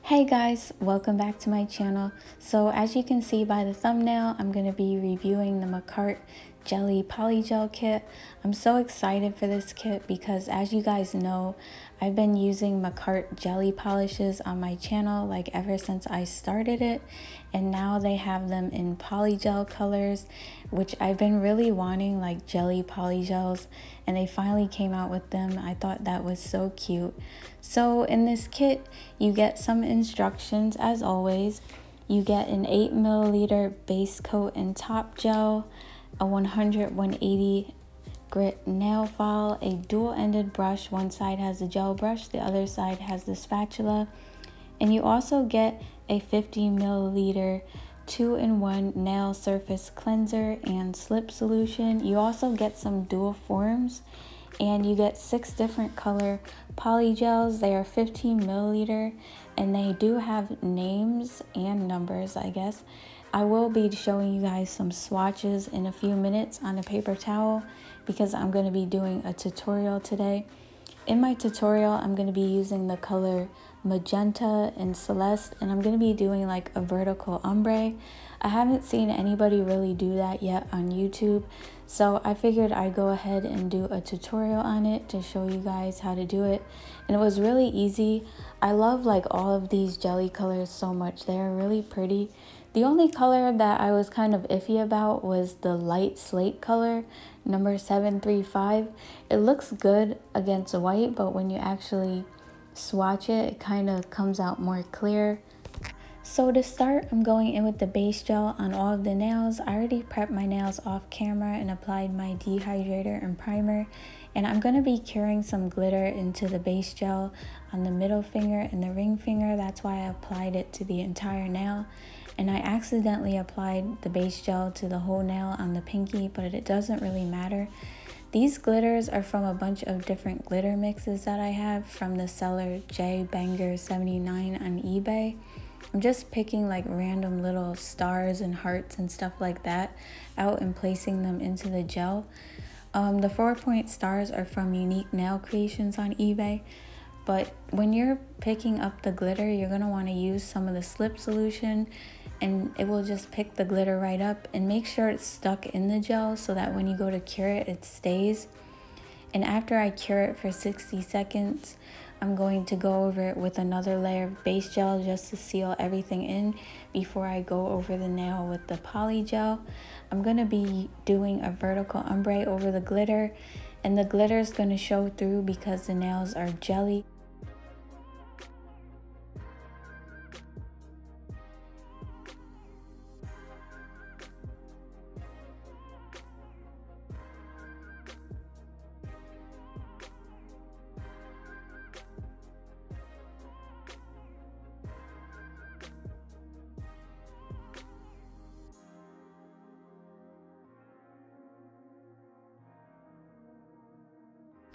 Hey guys, welcome back to my channel. So as you can see by the thumbnail, I'm going to be reviewing the Makartt Jelly Polygel kit. I'm so excited for this kit because as you guys know, I've been using Makartt jelly polishes on my channel like ever since I started it, and now they have them in polygel colors, which I've been really wanting, like jelly polygels, and they finally came out with them. I thought that was so cute. So in this kit, you get some instructions as always. You get an 8 milliliter base coat and top gel, a 100/180 grit nail file, a dual-ended brush. One side has the gel brush, the other side has the spatula. And you also get a 50 milliliter 2-in-1 nail surface cleanser and slip solution. You also get some dual forms, and you get 6 different color polygels. They are 15 milliliter, and they do have names and numbers, I guess. I will be showing you guys some swatches in a few minutes on a paper towel because I'm going to be doing a tutorial today. In my tutorial, I'm going to be using the color Magenta and Celeste, and I'm going to be doing like a vertical ombre. I haven't seen anybody really do that yet on YouTube, so I figured I'd go ahead and do a tutorial on it to show you guys how to do it. And it was really easy. I love like all of these jelly colors so much. They are really pretty. The only color that I was kind of iffy about was the light slate color, number 735. It looks good against white, but when you actually swatch it, it kind of comes out more clear. So to start, I'm going in with the base gel on all of the nails. I already prepped my nails off camera and applied my dehydrator and primer. And I'm going to be curing some glitter into the base gel on the middle finger and the ring finger. That's why I applied it to the entire nail. And I accidentally applied the base gel to the whole nail on the pinky, but it doesn't really matter. These glitters are from a bunch of different glitter mixes that I have from the seller JBanger79 on eBay. I'm just picking like random little stars and hearts and stuff like that out and placing them into the gel. The 4-point stars are from Unique Nail Creations on eBay. But when you're picking up the glitter, you're going to want to use some of the slip solution, and it will just pick the glitter right up, and make sure it's stuck in the gel so that when you go to cure it, it stays. And after I cure it for 60 seconds, I'm going to go over it with another layer of base gel just to seal everything in before I go over the nail with the poly gel. I'm going to be doing a vertical ombre over the glitter, and the glitter is going to show through because the nails are jelly.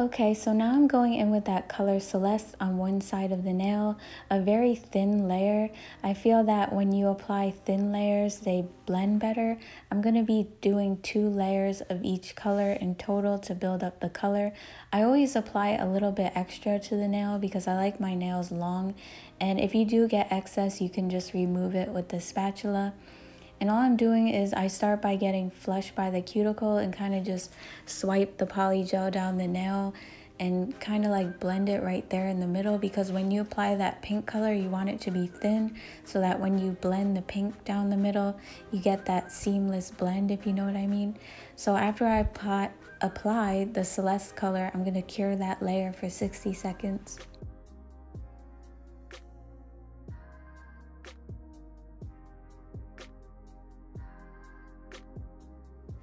Okay, so now I'm going in with that color Celeste on one side of the nail, a very thin layer. I feel that when you apply thin layers, they blend better. I'm going to be doing 2 layers of each color in total to build up the color. I always apply a little bit extra to the nail because I like my nails long, and if you do get excess, you can just remove it with the spatula. And all I'm doing is I start by getting flush by the cuticle and kind of just swipe the poly gel down the nail and kind of like blend it right there in the middle, because when you apply that pink color, you want it to be thin so that when you blend the pink down the middle, you get that seamless blend, if you know what I mean. So after I apply the Celeste color, I'm going to cure that layer for 60 seconds.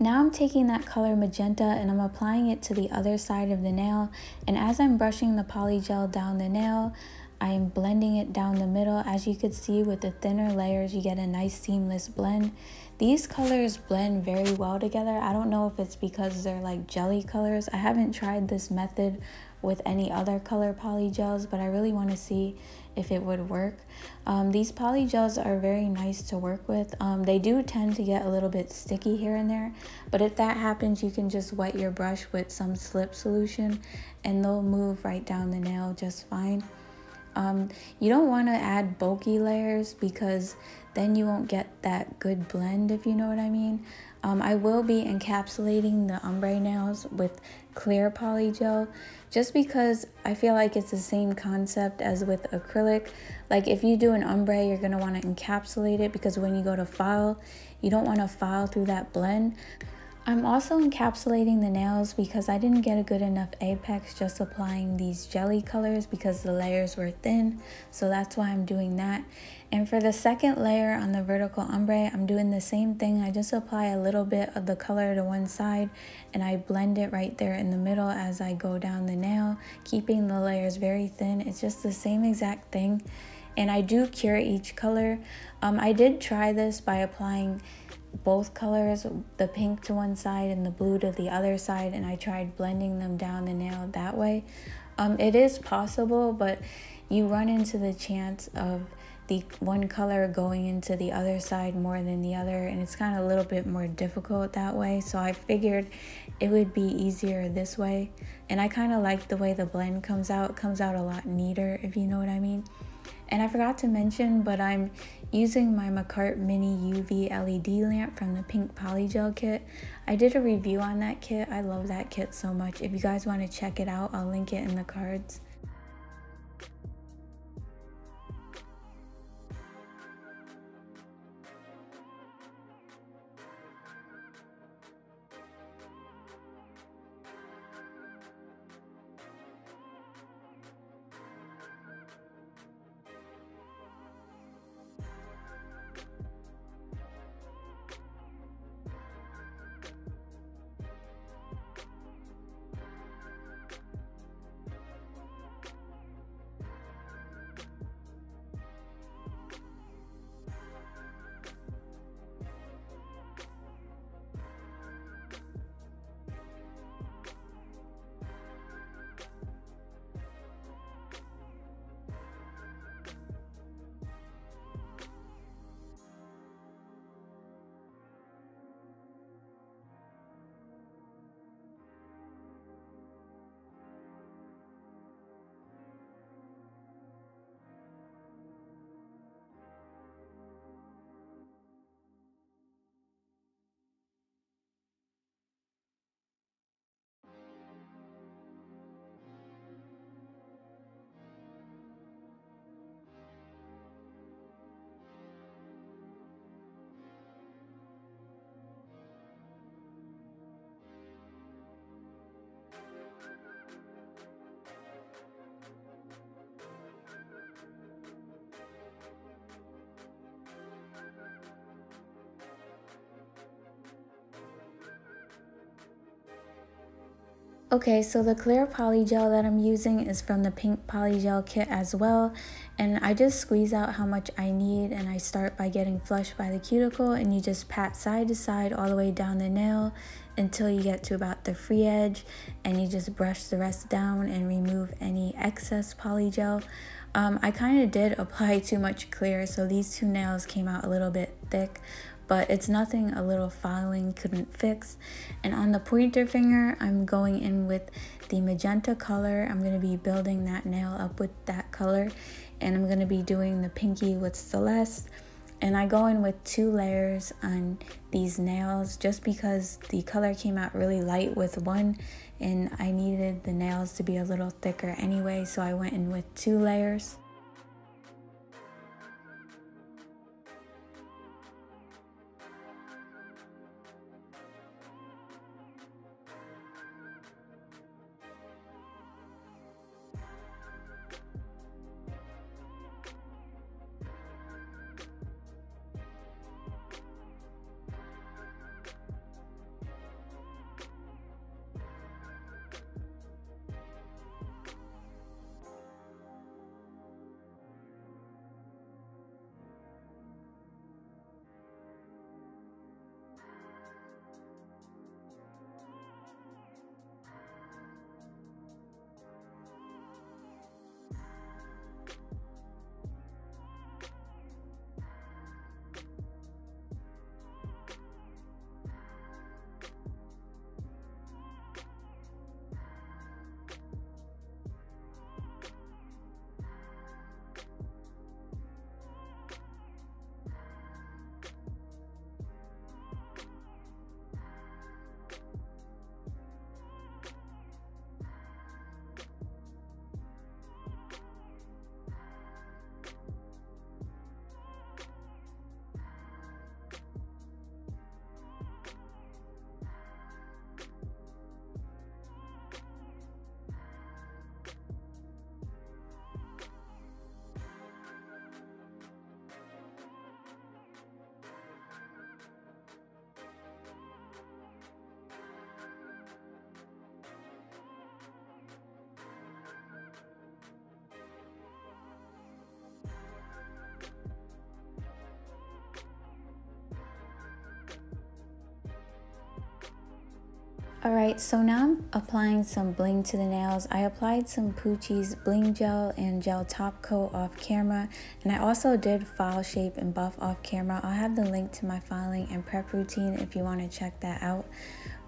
Now I'm taking that color Magenta and I'm applying it to the other side of the nail, and as I'm brushing the poly gel down the nail, I'm blending it down the middle. As you could see, with the thinner layers, you get a nice seamless blend. These colors blend very well together. I don't know if it's because they're like jelly colors. I haven't tried this method with any other color polygels, but I really want to see if it would work. These polygels are very nice to work with. They do tend to get a little bit sticky here and there, but if that happens, you can just wet your brush with some slip solution and they'll move right down the nail just fine. You don't want to add bulky layers because then you won't get that good blend, if you know what I mean. I will be encapsulating the ombre nails with clear polygel just because I feel like it's the same concept as with acrylic. Like if you do an ombre, you're going to want to encapsulate it because when you go to file, you don't want to file through that blend. I'm also encapsulating the nails because I didn't get a good enough apex just applying these jelly colors because the layers were thin, so that's why I'm doing that. And for the second layer on the vertical ombre, I'm doing the same thing. I just apply a little bit of the color to one side and I blend it right there in the middle as I go down the nail, keeping the layers very thin. It's just the same exact thing. And I do cure each color. I did try this by applying both colors, the pink to one side and the blue to the other side, and I tried blending them down the nail that way. It is possible, but you run into the chance of the one color going into the other side more than the other, and it's kind of a little bit more difficult that way, so I figured it would be easier this way. And I kind of like the way the blend comes out. It comes out a lot neater, if you know what I mean. And I forgot to mention, but I'm using my Makartt mini UV LED lamp from the pink polygel kit. I did a review on that kit. I love that kit so much. If you guys want to check it out, I'll link it in the cards. Okay, so the clear polygel that I'm using is from the pink polygel kit as well, and I just squeeze out how much I need, and I start by getting flush by the cuticle, and you just pat side to side all the way down the nail until you get to about the free edge, and you just brush the rest down and remove any excess polygel. I kind of did apply too much clear, so these two nails came out a little bit thick, but it's nothing a little filing couldn't fix. And on the pointer finger, I'm going in with the magenta color. I'm going to be building that nail up with that color, and I'm going to be doing the pinky with Celeste. And I go in with 2 layers on these nails just because the color came out really light with one, and I needed the nails to be a little thicker anyway, so I went in with 2 layers. Alright, so now I'm applying some bling to the nails. I applied some Poochie's bling gel and gel top coat off camera, and I also did file shape and buff off camera. I'll have the link to my filing and prep routine if you want to check that out.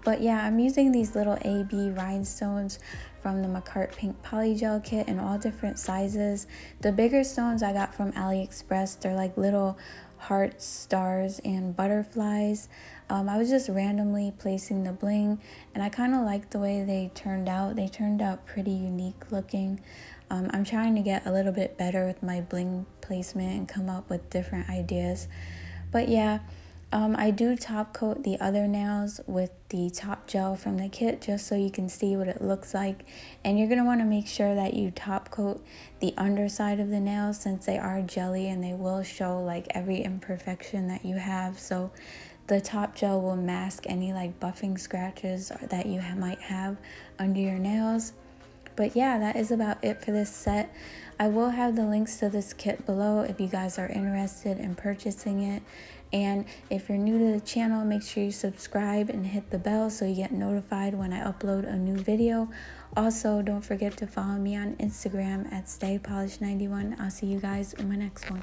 But yeah, I'm using these little AB rhinestones from the Makartt pink polygel kit in all different sizes. The bigger stones I got from AliExpress. They're like little hearts, stars, and butterflies. I was just randomly placing the bling, and I kind of like the way they turned out. They turned out pretty unique looking. I'm trying to get a little bit better with my bling placement and come up with different ideas. But yeah, I do top coat the other nails with the top gel from the kit just so you can see what it looks like. And you're going to want to make sure that you top coat the underside of the nails since they are jelly and they will show like every imperfection that you have. So the top gel will mask any like buffing scratches that you might have under your nails. But yeah, that is about it for this set. I will have the links to this kit below if you guys are interested in purchasing it. And if you're new to the channel, make sure you subscribe and hit the bell so you get notified when I upload a new video. Also, don't forget to follow me on Instagram at StayPolished91. I'll see you guys in my next one.